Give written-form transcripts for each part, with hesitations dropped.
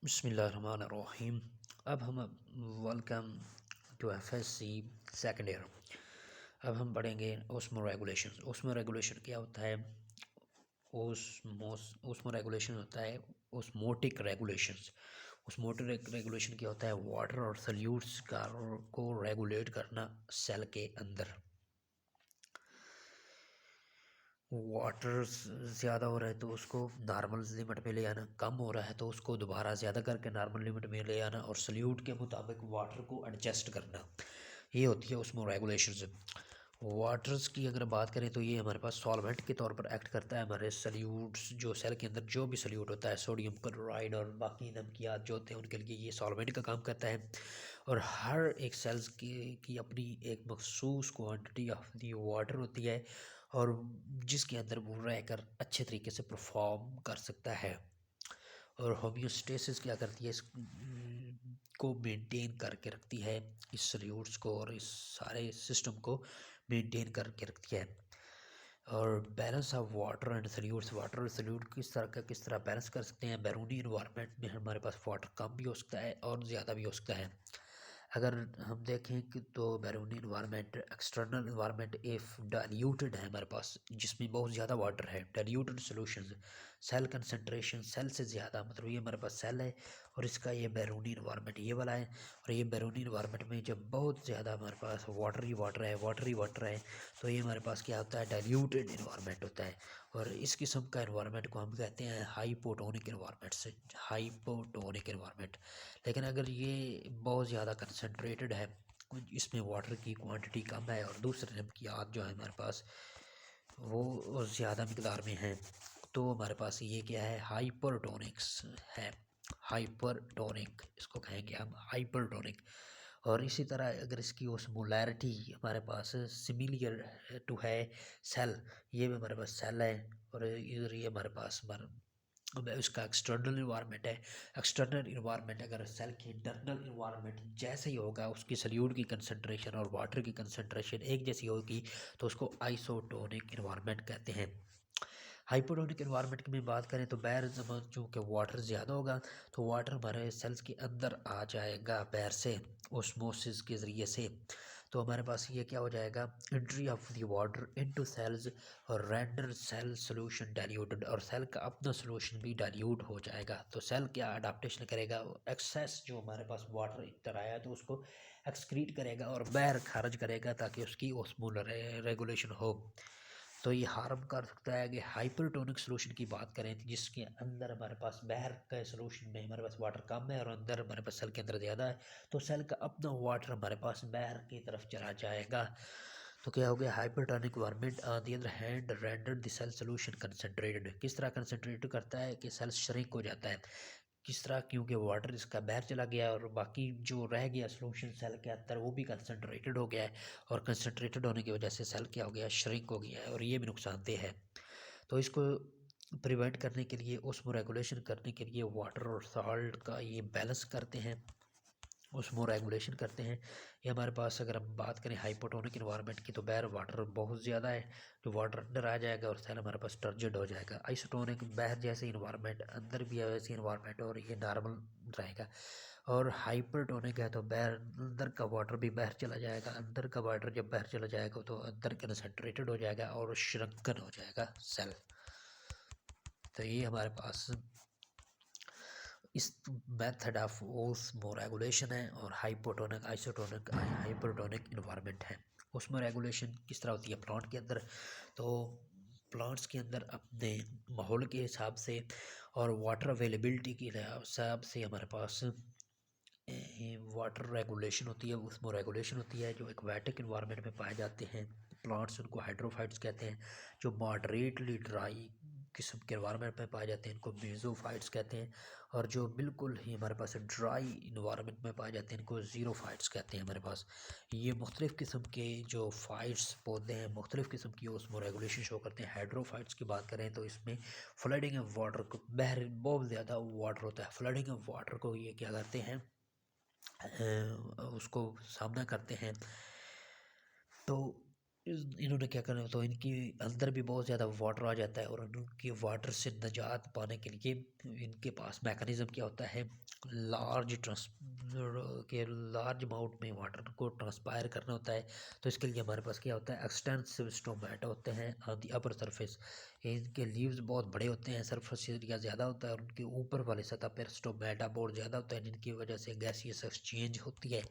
बिस्मिल्लाहिर्रहमानिर्रहीम। अब हम welcome to FSC second year. अब हम पढ़ेंगे ओस्मो रेगुलेशन। ओस्मो रेगुलेशन क्या होता है? ओस्मो रेगुलेशन होता है ओस्मोटिक रेगुलेशंस। ओस्मोटिक रेगुलेशन क्या होता है? वाटर और सल्यूट्स को रेगुलेट करना सेल के अंदर। वाटर ज़्यादा हो रहा है तो उसको नॉर्मल लिमिट में ले आना, कम हो रहा है तो उसको दोबारा ज़्यादा करके नॉर्मल लिमिट में ले आना और सल्यूट के मुताबिक वाटर को एडजस्ट करना, ये होती है उसमें रेगुलेशंस। वाटर्स की अगर बात करें तो ये हमारे पास सॉल्वेंट के तौर पर एक्ट करता है। हमारे सल्यूट्स जो सेल के अंदर जो भी सल्यूट होता है, सोडियम क्लोराइड और बाकी नमकियात जो होते हैं उनके लिए ये सॉल्वेंट का काम करता है। और हर एक सेल्स की अपनी एक मखसूस क्वांटिटी ऑफ दी वाटर होती है और जिसके अंदर वो रहकर अच्छे तरीके से परफॉर्म कर सकता है। और होम्योस्टेसिस क्या करती है? इस को मेंटेन करके रखती है, इस सल्यूट्स को और इस सारे सिस्टम को मेंटेन करके रखती है। और balance of water and salutes. Water और सल्यूट किस तरह बैलेंस कर सकते हैं? बैरूनी इन्वायरमेंट में हमारे पास वाटर कम भी हो सकता है और ज़्यादा भी हो सकता है। अगर हम देखें कि तो बैरूनी environment external environment if diluted है हमारे पास, जिसमें बहुत ज़्यादा वाटर है, diluted solutions, cell concentration cell से ज़्यादा, मतलब ये हमारे पास सेल है और इसका ये बैरूनी इन्वायरमेंट ये वाला है। और ये बैरूनी इन्वायरमेंट में जब बहुत ज़्यादा हमारे पास वाटर ही वाटर है तो ये हमारे पास क्या होता है? डाइल्यूटेड इन्वायरमेंट होता है। और इस किस्म का इन्वायरमेंट को हम कहते हैं हाइपोटोनिक इन्वायरमेंट से, हाइपोटोनिक इन्वायरमेंट। लेकिन अगर ये बहुत ज़्यादा कंसनट्रेटेड है, कुछ इसमें वाटर की क्वांटिटी कम है और दूसरे नमकियात जो है हमारे पास वो ज़्यादा मकदार में हैं, तो हमारे पास ये क्या है? हाइपरटोनिक्स है। हाइपरटोनिक इसको कहेंगे हम, हाइपरटोनिक। और इसी तरह अगर इसकी ओस्मोलैरिटी हमारे पास सिमिलियर टू है सेल, ये भी हमारे पास सेल है और इधर ये हमारे पास अब उसका एक्सटर्नल इन्वायरमेंट है। एक्सटर्नल इन्वायरमेंट अगर सेल की इंटरनल इन्वायरमेंट जैसे ही होगा, उसकी सल्यूट की कंसंट्रेशन और वाटर की कंसंट्रेशन एक जैसी होगी तो उसको आइसोटोनिक इन्वायरमेंट कहते हैं। हाइपोटोनिक इन्वायरमेंट की में बात करें तो बाहर जब चूँकि वाटर ज़्यादा होगा तो वाटर हमारे सेल्स के अंदर आ जाएगा बाहर से ओस्मोसिस के ज़रिए से। तो हमारे पास ये क्या हो जाएगा? Entry of the water into cells और रेंडर सेल सोल्यूशन डाइल्यूटेड, और सेल का अपना सोल्यूशन भी डाइल्यूट हो जाएगा। तो सेल क्या अडाप्टेशन करेगा? एक्सेस जो हमारे पास वाटर इधर आया तो उसको एक्सक्रीट करेगा और बाहर खारिज करेगा ताकि उसकी ओस्मोलर रेगुलेशन हो। तो ये हार्म कर सकता है। कि हाइपरटोनिक सोल्यूशन की बात करें तो जिसके अंदर हमारे पास बाहर के सोल्यूशन में हमारे पास वाटर कम है और अंदर हमारे पास सेल के अंदर ज़्यादा है, तो सेल का अपना वाटर हमारे पास बाहर की तरफ चला जाएगा। तो क्या हो गया? Hypertonic environment on the other hand render the cell solution concentrated. किस तरह कंसनट्रेट करता है? कि सेल श्रिंक हो जाता है। किस तरह? क्योंकि वाटर इसका बाहर चला गया और बाकी जो रह गया सोल्यूशन सेल के अंदर वो भी कंसनट्रेटेड हो गया है और कंसनट्रेटेड होने की वजह से सेल क्या हो गया? श्रिंक हो गया है और ये भी नुकसानदेह है। तो इसको प्रिवेंट करने के लिए, उसमें रेगुलेशन करने के लिए वाटर और सॉल्ट का ये बैलेंस करते हैं, उसमें रेगुलेशन करते हैं। ये हमारे पास अगर हम बात करें हाइपोटोनिक इन्वायरमेंट की तो बाहर वाटर बहुत ज़्यादा है तो वाटर अंदर आ जाएगा और सेल हमारे पास टर्जिड हो जाएगा। आइसोटोनिक बाहर जैसे इन्वायरमेंट अंदर भी है वैसे इन्वायरमेंट और ये नॉर्मल रहेगा। और हाइपरटोनिक है तो बाहर अंदर का वाटर भी बाहर चला जाएगा। अंदर का वाटर जब बाहर चला जाएगा तो अंदर कंसनट्रेटेड हो जाएगा और श्रंकन हो जाएगा सेल। तो ये हमारे पास इस मेथड ऑफ ओस्मो रेगुलेशन है। और हाइपोटोनिक, आइसोटोनिक, हाइपरटोनिक इन्वायरमेंट है। ओस्मो रेगुलेशन किस तरह होती है प्लांट के अंदर? तो प्लांट्स के अंदर अपने माहौल के हिसाब से और वाटर अवेलेबिलिटी के हिसाब से हमारे पास वाटर रेगुलेशन होती है, उसमें रेगुलेशन होती है। जो एक्वेटिक इन्वायरमेंट में पाए जाते हैं प्लांट्स, उनको हाइड्रोफाइट्स कहते हैं। जो मॉडरेटली ड्राई किस्म के इन्वायरमेंट में पाए जाते हैं इनको मेसोफाइट्स कहते हैं। और जो बिल्कुल ही हमारे पास ड्राई इन्वायरमेंट में पाए जाते हैं इनको ज़ीरोफाइट्स कहते हैं हमारे पास। ये मुख्तलिफ़ किस्म के जो फाइट्स पौधे हैं मुख्तलिफ़ किस्म की उसमें रेगुलेशन शो करते हैं। हाइड्रोफाइट्स की बात करें तो इसमें फ्लडिंग ऑफ वाटर को, बहर बहुत ज़्यादा वाटर होता है, फ्लडिंग ऑफ वाटर को ये क्या करते हैं? उसको सामना करते हैं। तो इन्होंने क्या करना, तो इनकी अंदर भी बहुत ज़्यादा वाटर आ जाता है और उनकी वाटर से निजात पाने के लिए इनके पास मैकेनिज़्म क्या होता है, लार्ज ट्रांस के लार्ज अमाउंट में वाटर को ट्रांसपायर करना होता है। तो इसके लिए हमारे पास क्या होता है, एक्सटेंसिव स्टोमेटा होते हैं ऑन दी अपर सरफेस। इनके लीव्स बहुत बड़े होते हैं, सरफेस एरिया ज़्यादा होता है और उनके ऊपर वाले सतह पर स्टोमेटा बहुत ज़्यादा होता है, जिनकी वजह से गैसियस एक्सचेंज होती है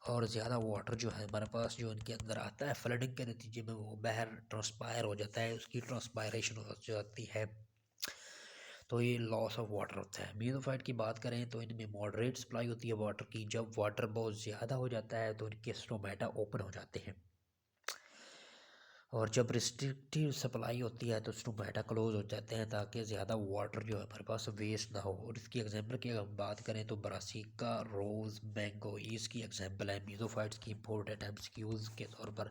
और ज़्यादा वाटर जो है हमारे पास जो इनके अंदर आता है फ्लडिंग के नतीजे में वो बाहर ट्रांसपायर हो जाता है, उसकी ट्रांसपायरेशन हो जाती है। तो ये लॉस ऑफ वाटर होता है। मियोफाइट की बात करें तो इनमें मॉडरेट सप्लाई होती है वाटर की। जब वाटर बहुत ज़्यादा हो जाता है तो इनके स्टोमेटा ओपन हो जाते हैं और जब रिस्ट्रिक्टिव सप्लाई होती है तो स्टोमेटा क्लोज हो जाते हैं ताकि ज़्यादा वाटर जो है हमारे पास वेस्ट ना हो। और इसकी एग्जांपल की अगर हम बात करें तो ब्रासिका, रोज़, मैंगो इसकी एग्जांपल है मीज़ोफाइट्स की इम्पोर्टेंट एमसीक्यूज़ के तौर पर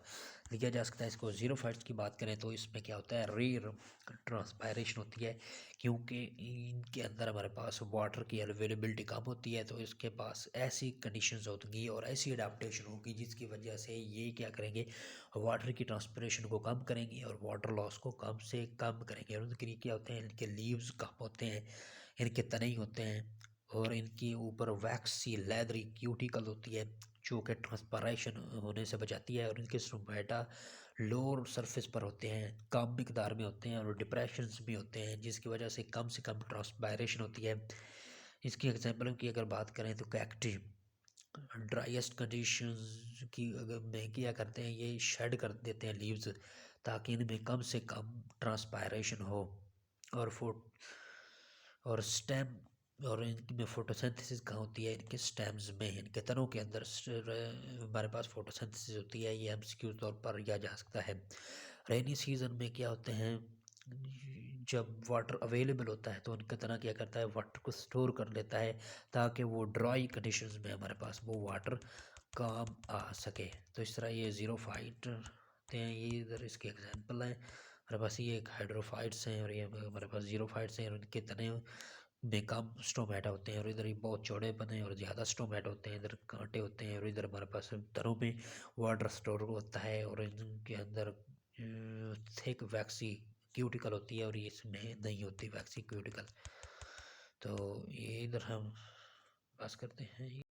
लिया जा सकता है इसको। ज़ीरोफाइट्स की बात करें तो इसमें क्या होता है, रेयर ट्रांसपायरेशन होती है क्योंकि इनके अंदर हमारे पास वाटर की अवेलेबिलिटी कम होती है। तो इसके पास ऐसी कंडीशंस होंगी और ऐसी अडाप्टेशन होगी जिसकी वजह से ये क्या करेंगे, वाटर की ट्रांसपिरेशन को कम करेंगे और वाटर लॉस को कम से कम करेंगे। और उनके लिए क्या होते हैं, इनके लीव्स कम होते हैं, इनके तने ही होते हैं और इनके ऊपर वैक्सी लेदरी क्यूटिकल होती है जो कि ट्रांसपायरेशन होने से बचाती है। और इनके स्टोमेटा लोअर सरफेस पर होते हैं, कम मिकदार में होते हैं और डिप्रेशंस भी होते हैं जिसकी वजह से कम ट्रांसपायरेशन होती है। इसकी एग्जांपल की अगर बात करें तो कैक्टी ड्राइएस्ट कंडीशंस की अगर में क्या करते हैं, ये शेड कर देते हैं लीव्स ताकि इनमें कम से कम ट्रांसपायरेशन हो। और स्टेम और इनमें फोटोसिंथेसिस कहाँ होती है, इनके स्टेम्स में, इनके तनों के अंदर हमारे पास फोटोसिंथेसिस होती है। ये एमसीक्यू तौर पर लिया जा सकता है। रेनी सीजन में क्या होते हैं, जब वाटर अवेलेबल होता है तो उनका तना क्या करता है, वाटर को स्टोर कर लेता है ताकि वो ड्राई कंडीशंस में हमारे पास वो वाटर काम आ सके। तो इस तरह ये ज़ीरो फाइट हैं, ये इधर इसके एग्जांपल हैं। हमारे पास ये एक हाइड्रोफाइट्स हैं और ये हमारे पास ज़ीरो फाइट्स हैं और इनके तने में कम स्टोमेटा होते हैं और इधर ही बहुत चौड़े बने और ज़्यादा स्टोमेटा होते हैं, इधर कांटे होते हैं और इधर हमारे पास तनों में वाटर स्टोर होता है और इनके अंदर थिक वैक्सी क्यूटिकल होती है और ये इसमें नहीं होती वैक्सी क्यूटिकल। तो ये इधर हम बात करते हैं।